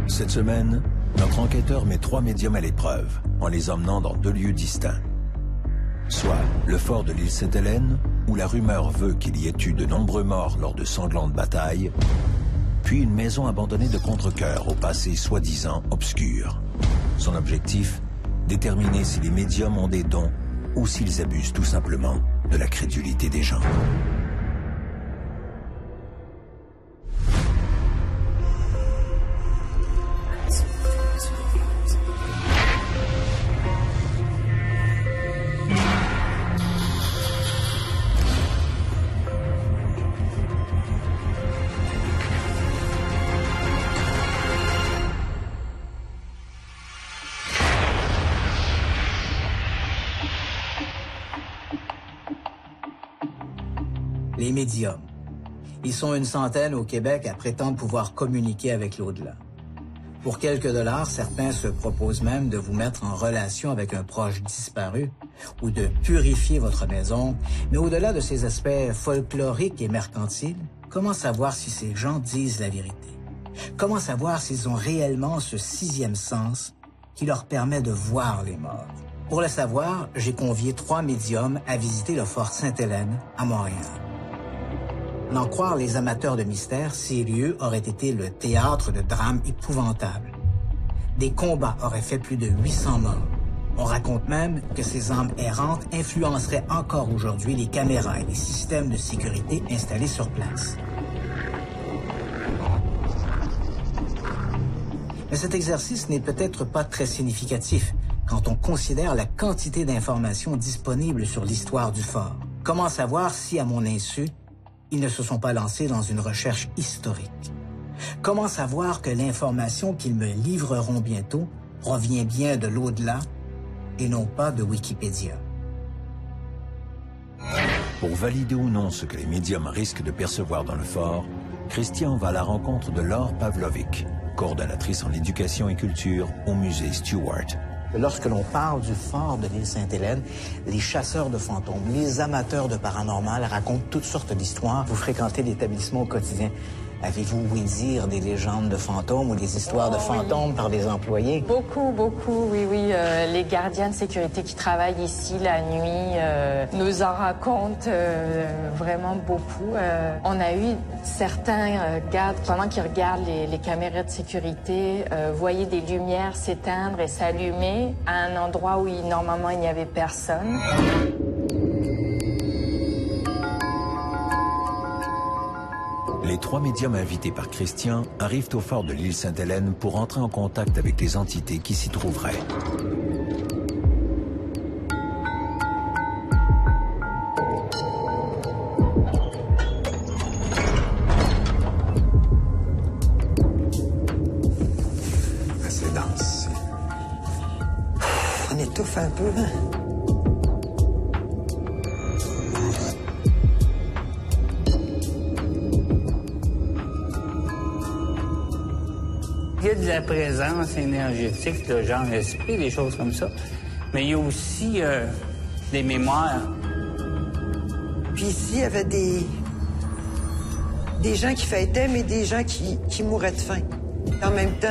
Cette semaine, notre enquêteur met 3 médiums à l'épreuve, en les emmenant dans 2 lieux distincts. Soit le fort de l'île Sainte-Hélène, où la rumeur veut qu'il y ait eu de nombreux morts lors de sanglantes batailles, puis une maison abandonnée de Contrecœur au passé soi-disant obscur. Son objectif, déterminer si les médiums ont des dons ou s'ils abusent tout simplement de la crédulité des gens. Les médiums. Ils sont une centaine au Québec à prétendre pouvoir communiquer avec l'au-delà. Pour quelques dollars, certains se proposent même de vous mettre en relation avec un proche disparu ou de purifier votre maison. Mais au-delà de ces aspects folkloriques et mercantiles, comment savoir si ces gens disent la vérité? Comment savoir s'ils ont réellement ce 6e sens qui leur permet de voir les morts? Pour le savoir, j'ai convié 3 médiums à visiter le fort Sainte-Hélène à Montréal. N'en croire les amateurs de mystère, ces lieux auraient été le théâtre de drames épouvantables. Des combats auraient fait plus de 800 morts. On raconte même que ces âmes errantes influenceraient encore aujourd'hui les caméras et les systèmes de sécurité installés sur place. Mais cet exercice n'est peut-être pas très significatif quand on considère la quantité d'informations disponibles sur l'histoire du fort. Comment savoir si, à mon insu, ils ne se sont pas lancés dans une recherche historique? Comment savoir que l'information qu'ils me livreront bientôt provient bien de l'au-delà et non pas de Wikipédia? Pour valider ou non ce que les médiums risquent de percevoir dans le fort, Christian va à la rencontre de Laure Pavlovic, coordonnatrice en éducation et culture au musée Stewart. Lorsque l'on parle du fort de l'île Sainte-Hélène, les chasseurs de fantômes, les amateurs de paranormal racontent toutes sortes d'histoires. Vous fréquentez l'établissement au quotidien. Avez-vous ouï dire des légendes de fantômes ou des histoires de fantômes par des employés? Beaucoup, oui. Les gardiens de sécurité qui travaillent ici la nuit nous en racontent vraiment beaucoup. On a eu certains gardes, pendant qu'ils regardent les caméras de sécurité, voyaient des lumières s'éteindre et s'allumer à un endroit où normalement il n'y avait personne. Les 3 médiums invités par Christian arrivent au fort de l'île Sainte-Hélène pour entrer en contact avec les entités qui s'y trouveraient. C'est dense. On étouffe un peu, hein? Il y a de la présence énergétique, le genre esprit, des choses comme ça. Mais il y a aussi des mémoires. Puis ici, il y avait des gens qui fêtaient, mais des gens qui mouraient de faim. En même temps,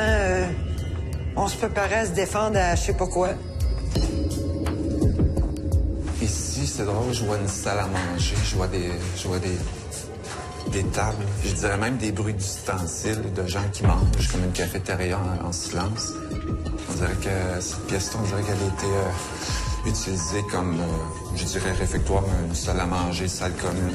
on se préparait à se défendre à je sais pas quoi. Ici, c'est drôle, je vois une salle à manger, je vois des tables, je dirais même des bruits d'ustensiles, de gens qui mangent, comme une cafétéria en silence. On dirait que cette pièce-là, on dirait qu'elle a été utilisée comme, je dirais, réfectoire, une salle à manger, salle commune.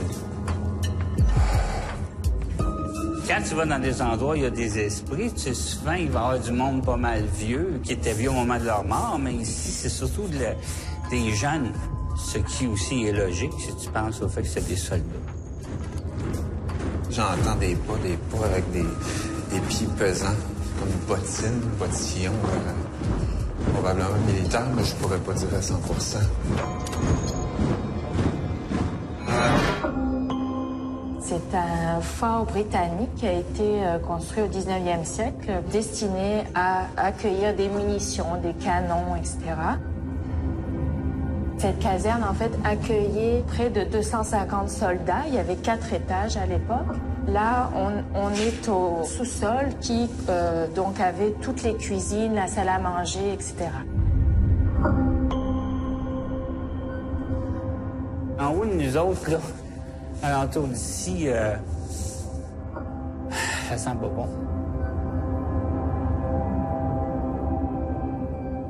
Quand tu vas dans des endroits où il y a des esprits, tu sais, souvent, il va y avoir du monde pas mal vieux, qui était vieux au moment de leur mort, mais ici, c'est surtout des jeunes, ce qui aussi est logique si tu penses au fait que c'est des soldats. J'entends des pas avec des pieds pesants, comme bottines, bottillons, probablement militaires, mais je pourrais pas dire à 100%. C'est un fort britannique qui a été construit au 19e siècle, destiné à accueillir des munitions, des canons, etc. Cette caserne, en fait, accueillait près de 250 soldats. Il y avait 4 étages à l'époque. Là, on est au sous-sol qui donc avait toutes les cuisines, la salle à manger, etc. En haut de nous autres, là, alentour d'ici, ça sent pas bon.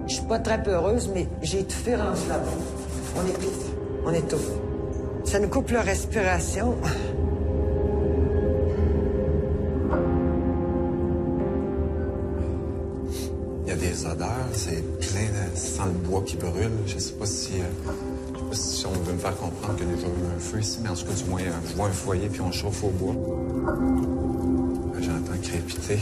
Je suis pas très peureuse, mais j'ai étouffé rendu là-bas. On étouffe. Ça nous coupe la respiration. Il y a des odeurs, c'est plein de... Ça sent le bois qui brûle. Je sais pas si on veut me faire comprendre qu'il y a déjà eu un feu ici, mais en tout cas, du moins, je vois un foyer puis on chauffe au bois. J'entends crépiter.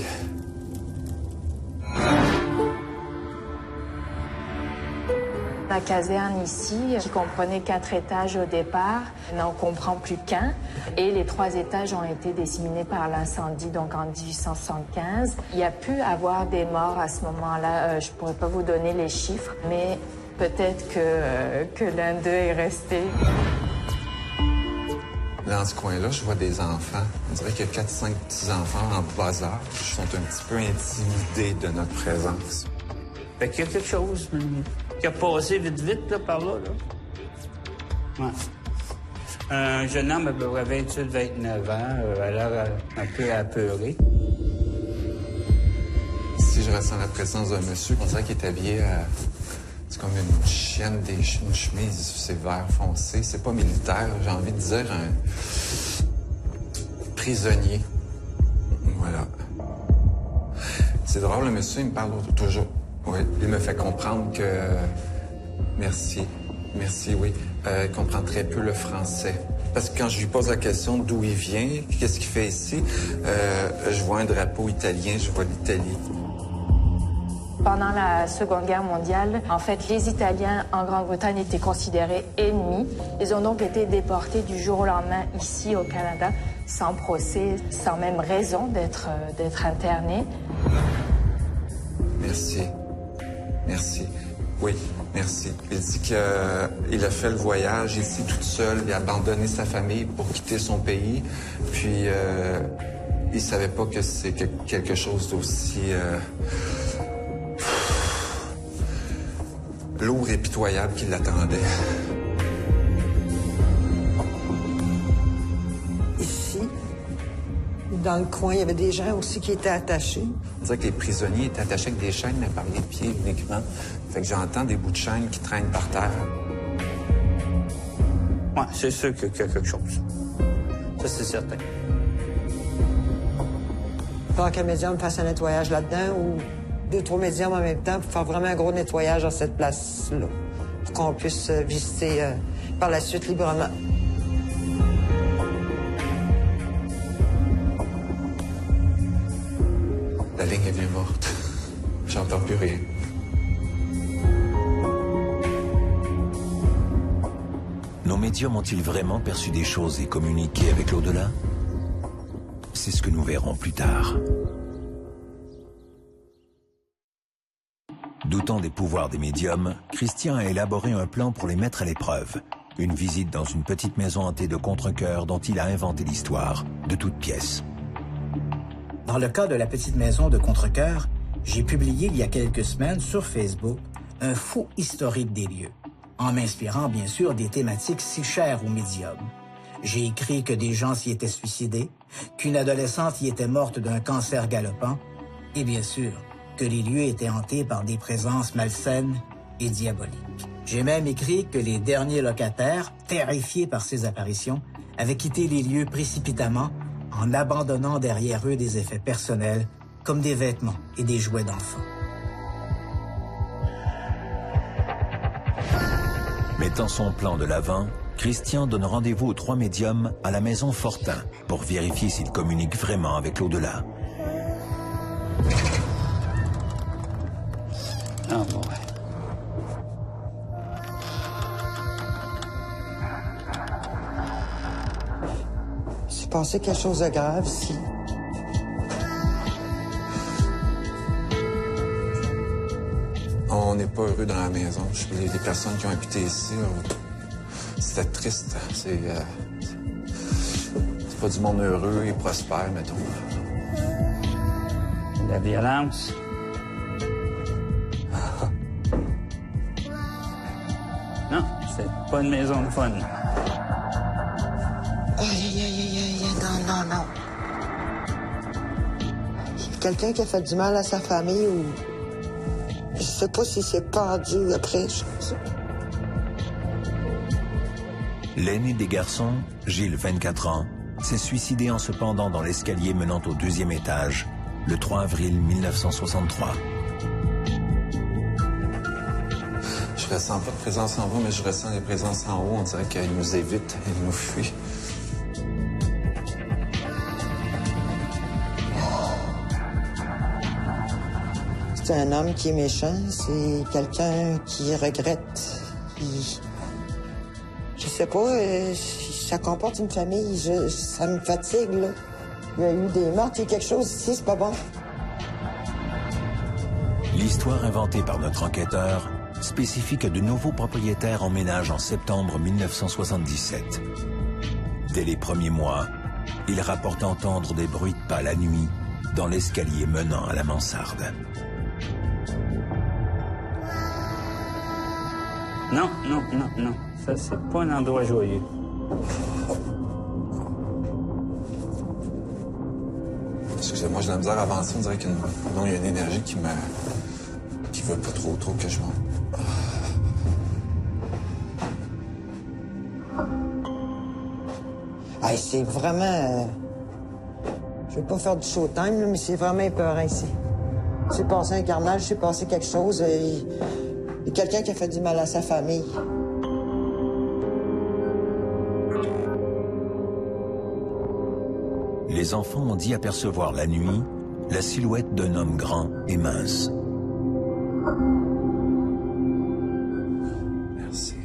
La caserne ici, qui comprenait 4 étages au départ, n'en comprend plus qu'un. Et les 3 étages ont été disséminés par l'incendie, donc en 1875. Il y a pu avoir des morts à ce moment-là. Je pourrais pas vous donner les chiffres, mais peut-être que l'un d'eux est resté. Dans ce coin-là, je vois des enfants. On dirait qu'il y a 4-5 petits-enfants en bas âge. Ils sont un petit peu intimidés de notre présence. Fait qu'il y a quelque chose qui a passé vite, là, par là, là. Ouais. Un jeune homme à peu près 28-29 ans, a l'air un peu apeuré. Si je ressens la présence d'un monsieur, on dirait qu'il est habillé à... C'est comme une chienne, une chemise, c'est vert foncé. C'est pas militaire, j'ai envie de dire un prisonnier. Voilà. C'est drôle, le monsieur, il me parle toujours. Oui, il me fait comprendre que... Merci, oui. Il comprend très peu le français. Parce que quand je lui pose la question d'où il vient, qu'est-ce qu'il fait ici, je vois un drapeau italien, je vois l'Italie. Pendant la Seconde Guerre mondiale, en fait, les Italiens en Grande-Bretagne étaient considérés ennemis. Ils ont donc été déportés du jour au lendemain ici au Canada, sans procès, sans même raison d'être internés. Merci. Oui, merci. Il dit qu'il a fait le voyage ici toute seule. Il a abandonné sa famille pour quitter son pays. Puis, il savait pas que c'est quelque chose d'aussi... lourd et pitoyable qui l'attendait. Ici, dans le coin, il y avait des gens aussi qui étaient attachés. On dirait que les prisonniers étaient attachés avec des chaînes, mais par les pieds uniquement. Fait que j'entends des bouts de chaîne qui traînent par terre. Ouais, c'est sûr qu'il y a quelque chose. Ça, c'est certain. Il faut qu'un médium fasse un nettoyage là-dedans ou 2-3 médiums en même temps pour faire vraiment un gros nettoyage dans cette place-là, pour qu'on puisse visiter par la suite librement. La ligne est bien morte. J'entends plus rien. Nos médiums ont-ils vraiment perçu des choses et communiqué avec l'au-delà? C'est ce que nous verrons plus tard. Doutant des pouvoirs des médiums, Christian a élaboré un plan pour les mettre à l'épreuve. Une visite dans une petite maison hantée de Contrecœur dont il a inventé l'histoire, de toutes pièces. Dans le cas de la petite maison de Contrecœur, j'ai publié il y a quelques semaines sur Facebook un faux historique des lieux, en m'inspirant bien sûr des thématiques si chères aux médiums. J'ai écrit que des gens s'y étaient suicidés, qu'une adolescente y était morte d'un cancer galopant, et bien sûr, que les lieux étaient hantés par des présences malsaines et diaboliques. J'ai même écrit que les derniers locataires, terrifiés par ces apparitions, avaient quitté les lieux précipitamment en abandonnant derrière eux des effets personnels comme des vêtements et des jouets d'enfants. Mettant son plan de l'avant, Christian donne rendez-vous aux 3 médiums à la maison Fortin pour vérifier s'ils communiquent vraiment avec l'au-delà. Ah bon, ouais. C'est passé quelque chose de grave ici. On n'est pas heureux dans la maison. Les personnes qui ont habité ici, c'était triste. C'est pas pas du monde heureux et prospère, mettons. La violence. Non, c'est pas une maison de fun. Aïe, non. Quelqu'un qui a fait du mal à sa famille ou... Je sais pas si c'est pendu après. L'aîné des garçons, Gilles, 24 ans, s'est suicidé en se pendant dans l'escalier menant au 2e étage le 3 avril 1963. Je ressens pas de présence en bas, mais je ressens les présences en haut. On dirait qu'elles nous évitent, elles nous fuient. C'est un homme qui est méchant, c'est quelqu'un qui regrette. Je sais pas, ça comporte une famille, ça me fatigue, là. Il y a eu des meurtres, il y a quelque chose ici, c'est pas bon. L'histoire inventée par notre enquêteur spécifie que de nouveaux propriétaires emménagent en septembre 1977. Dès les premiers mois, il rapporte entendre des bruits de pas la nuit dans l'escalier menant à la mansarde. Non. Ça, c'est pas un endroit joyeux. Excusez-moi, j'ai de la misère à avancer. On dirait qu'il y a une énergie qui veut pas trop que je monte. Hey, c'est vraiment... Je vais pas faire du showtime, là, mais c'est vraiment épeurant ici. C'est passé un carnage, c'est passé quelque chose. Il y a quelqu'un qui a fait du mal à sa famille. Les enfants ont dit apercevoir la nuit la silhouette d'un homme grand et mince. Merci.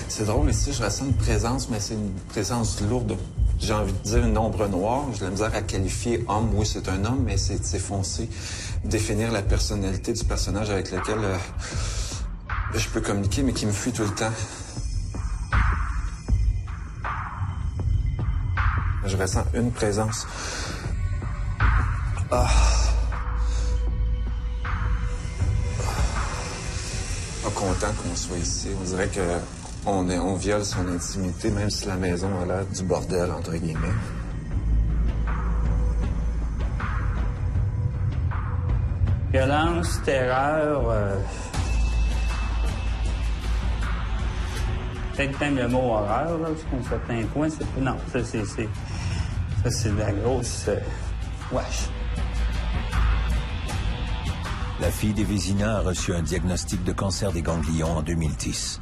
C'est drôle, ici, je ressens une présence, mais c'est une présence lourde. J'ai envie de dire une ombre noire. J'ai de la misère à qualifier homme. Oui, c'est un homme, mais c'est foncé. Définir la personnalité du personnage avec lequel je peux communiquer, mais qui me fuit tout le temps. Je ressens une présence. Pas content qu'on soit ici. On dirait que on viole son intimité, même si la maison a l'air du bordel, entre guillemets. Violence, terreur... Peut-être même le mot horreur, là, parce qu'à certains points, c'est pas... Non, ça, c'est de la grosse... wesh. La fille des Vézina a reçu un diagnostic de cancer des ganglions en 2010.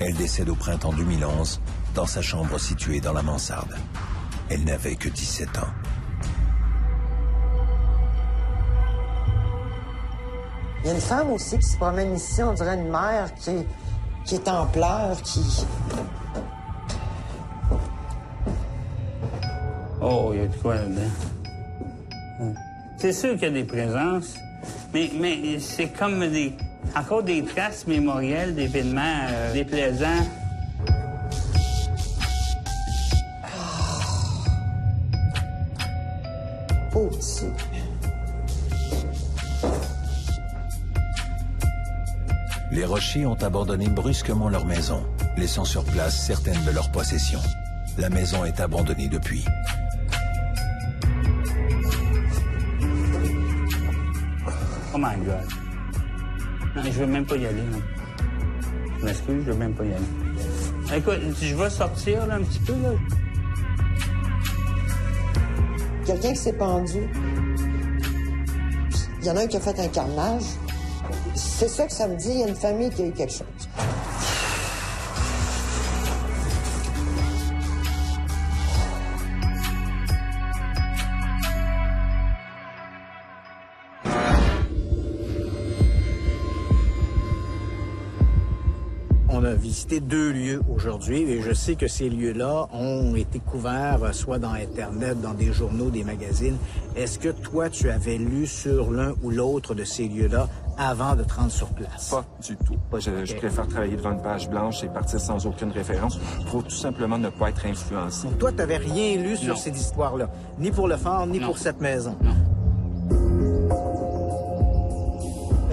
Elle décède au printemps 2011 dans sa chambre située dans la mansarde. Elle n'avait que 17 ans. Il y a une femme aussi qui se promène ici, on dirait une mère qui est en pleurs, qui... Oh, il y a de quoi là-dedans? C'est sûr qu'il y a des présences, mais c'est comme encore des traces mémorielles d'événements déplaisants. Pauvre petit. Les Rochers ont abandonné brusquement leur maison, laissant sur place certaines de leurs possessions. La maison est abandonnée depuis. Oh my God. Non, je veux même pas y aller, non. Je m'excuse, je veux même pas y aller. Écoute, je vais sortir, là, un petit peu, là. Quelqu'un qui s'est pendu. Il y en a un qui a fait un carnage. C'est ça que ça me dit, il y a une famille qui a eu quelque chose. On a visité 2 lieux aujourd'hui et je sais que ces lieux-là ont été couverts soit dans Internet, dans des journaux, des magazines. Est-ce que toi, tu avais lu sur l'un ou l'autre de ces lieux-là avant de te rendre sur place? Pas du tout. Je préfère travailler devant une page blanche et partir sans aucune référence pour tout simplement ne pas être influencé. Donc toi, tu n'avais rien lu sur cette histoire-là, ni pour le phare, ni pour cette maison? Non.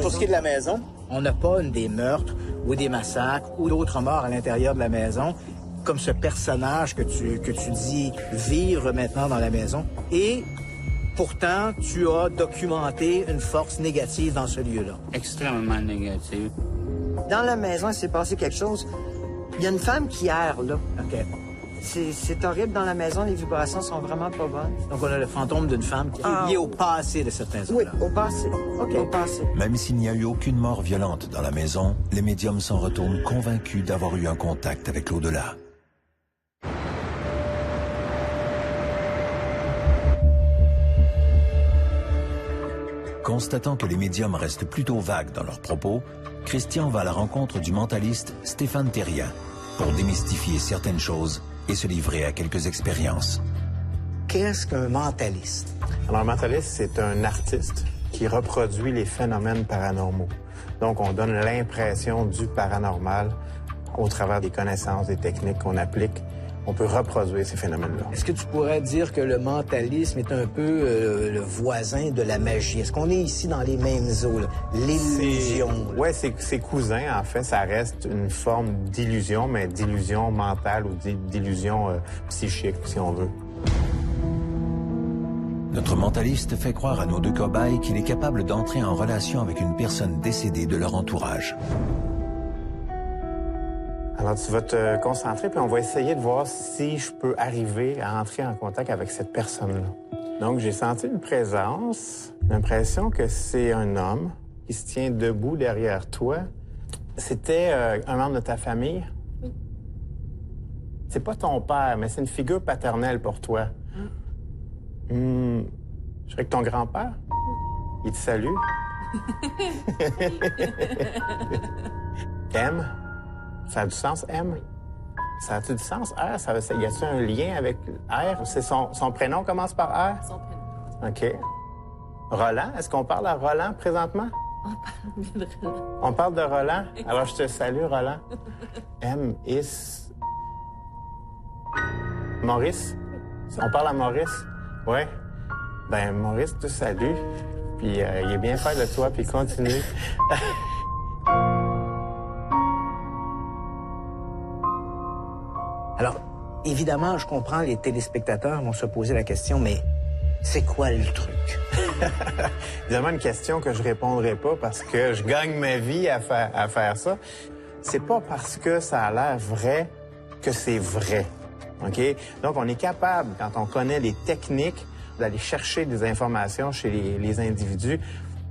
Pour ce qui est de la maison, on n'a pas des meurtres ou des massacres ou d'autres morts à l'intérieur de la maison, comme ce personnage que tu dis vivre maintenant dans la maison. Et pourtant, tu as documenté une force négative dans ce lieu-là. Extrêmement négative. Dans la maison, il s'est passé quelque chose. Il y a une femme qui erre, là. OK. C'est horrible dans la maison, les vibrations sont vraiment pas bonnes. Donc, on a le fantôme d'une femme qui est liée au passé de cette maison-là. Oui, au passé. OK. Au passé. Même s'il n'y a eu aucune mort violente dans la maison, les médiums s'en retournent convaincus d'avoir eu un contact avec l'au-delà. Constatant que les médiums restent plutôt vagues dans leurs propos, Christian va à la rencontre du mentaliste Stéphane Thérien pour démystifier certaines choses et se livrer à quelques expériences. Qu'est-ce qu'un mentaliste? Alors, un mentaliste, c'est un artiste qui reproduit les phénomènes paranormaux. Donc, on donne l'impression du paranormal au travers des connaissances, des techniques qu'on applique. On peut reproduire ces phénomènes-là. Est-ce que tu pourrais dire que le mentalisme est un peu le voisin de la magie? Est-ce qu'on est ici dans les mêmes eaux, là? L'illusion? Oui, c'est cousin, en fait. Ça reste une forme d'illusion, mais d'illusion mentale ou d'illusion psychique, si on veut. Notre mentaliste fait croire à nos 2 cobayes qu'il est capable d'entrer en relation avec une personne décédée de leur entourage. Alors, tu vas te concentrer, puis on va essayer de voir si je peux arriver à entrer en contact avec cette personne-là. Donc, j'ai senti une présence, l'impression que c'est un homme qui se tient debout derrière toi. C'était un membre de ta famille? Oui. C'est pas ton père, mais c'est une figure paternelle pour toi. Je dirais que ton grand-père? Il te salue? M? Ça a du sens, M? Ça a-tu du sens, R? Y a-t-il un lien avec R? C'est son prénom commence par R? Son prénom. OK. Roland? Est-ce qu'on parle à Roland présentement? On parle de Roland. On parle de Roland? Alors, je te salue, Roland. M, is... Maurice? On parle à Maurice? Oui. Ben, Maurice te salue. Puis, il est bien fier de toi, puis continue. Alors, évidemment, je comprends, les téléspectateurs vont se poser la question, mais c'est quoi le truc? Évidemment, une question que je répondrai pas parce que je gagne ma vie à faire ça. C'est pas parce que ça a l'air vrai que c'est vrai. OK? Donc, on est capable, quand on connaît les techniques, d'aller chercher des informations chez les individus.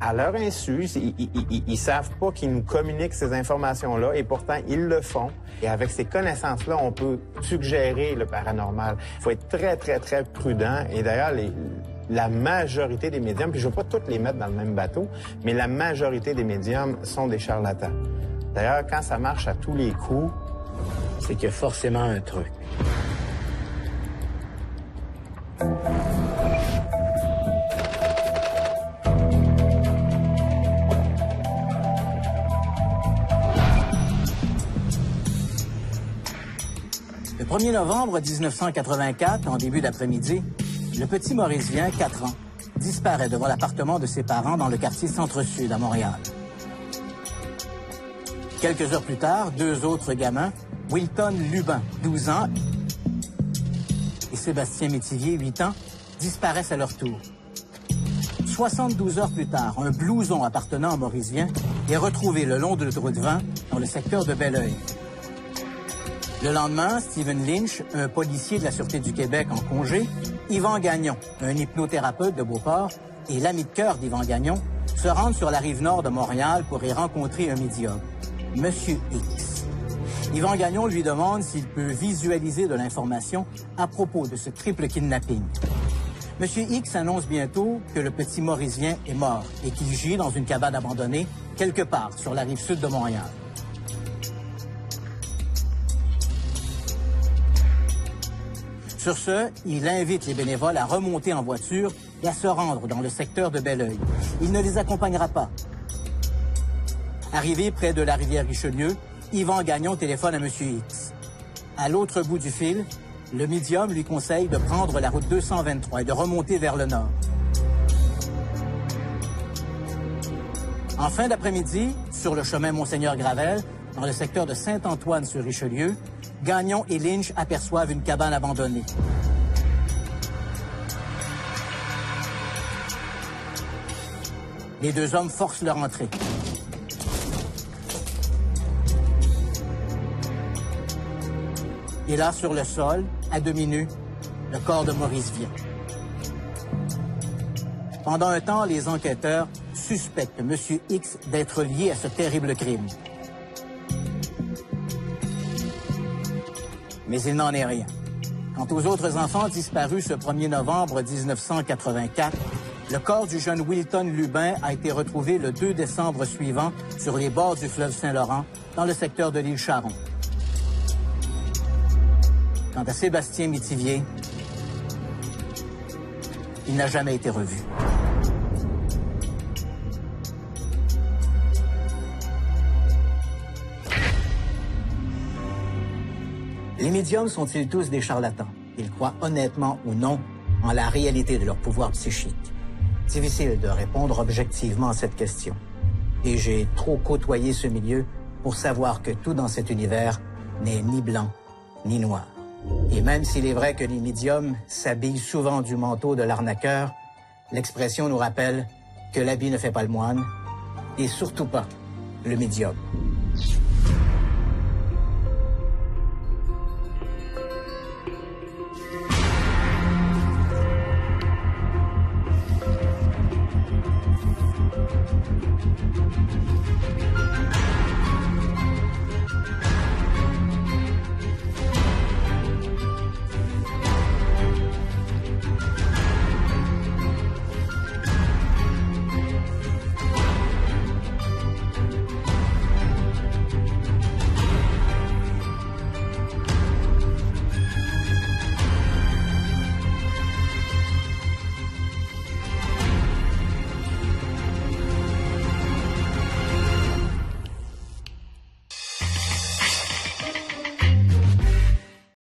À leur insu, ils savent pas qu'ils nous communiquent ces informations-là et pourtant, ils le font. Et avec ces connaissances-là, on peut suggérer le paranormal. Il faut être très, très, très prudent. Et d'ailleurs, la majorité des médiums, puis je ne veux pas toutes les mettre dans le même bateau, mais la majorité des médiums sont des charlatans. D'ailleurs, quand ça marche à tous les coups, C'est qu'il y a forcément un truc. Le 1er novembre 1984, en début d'après-midi, le petit Maurice Vien, 4 ans, disparaît devant l'appartement de ses parents dans le quartier Centre-Sud à Montréal. Quelques heures plus tard, 2 autres gamins, Wilton Lubin, 12 ans, et Sébastien Métivier, 8 ans, disparaissent à leur tour. 72 heures plus tard, un blouson appartenant à Maurice Vien est retrouvé le long de route 20 dans le secteur de Belleuil. Le lendemain, Stephen Lynch, un policier de la Sûreté du Québec en congé, Yvan Gagnon, un hypnothérapeute de Beauport, et l'ami de cœur d'Yvan Gagnon, se rendent sur la rive nord de Montréal pour y rencontrer un médium, Monsieur X. Yvan Gagnon lui demande s'il peut visualiser de l'information à propos de ce triple kidnapping. Monsieur X annonce bientôt que le petit Maurice Vien est mort et qu'il gît dans une cabane abandonnée quelque part sur la rive sud de Montréal. Sur ce, il invite les bénévoles à remonter en voiture et à se rendre dans le secteur de Belleuil. Il ne les accompagnera pas. Arrivé près de la rivière Richelieu, Yvan Gagnon téléphone à M. X. À l'autre bout du fil, le médium lui conseille de prendre la route 223 et de remonter vers le nord. En fin d'après-midi, sur le chemin Monseigneur-Gravel, dans le secteur de Saint-Antoine-sur-Richelieu, Gagnon et Lynch aperçoivent une cabane abandonnée. Les deux hommes forcent leur entrée. Et là, sur le sol, à demi nu, le corps de Maurice Vian. Pendant un temps, les enquêteurs suspectent M. X d'être lié à ce terrible crime. Mais il n'en est rien. Quant aux autres enfants disparus ce 1er novembre 1984, le corps du jeune Wilton Lubin a été retrouvé le 2 décembre suivant sur les bords du fleuve Saint-Laurent, dans le secteur de l'île Charon. Quant à Sébastien Métivier, il n'a jamais été revu. Les médiums sont-ils tous des charlatans? Ils croient honnêtement ou non en la réalité de leur pouvoir psychique. Difficile de répondre objectivement à cette question. Et j'ai trop côtoyé ce milieu pour savoir que tout dans cet univers n'est ni blanc ni noir. Et même s'il est vrai que les médiums s'habillent souvent du manteau de l'arnaqueur, l'expression nous rappelle que l'habit ne fait pas le moine, et surtout pas le médium.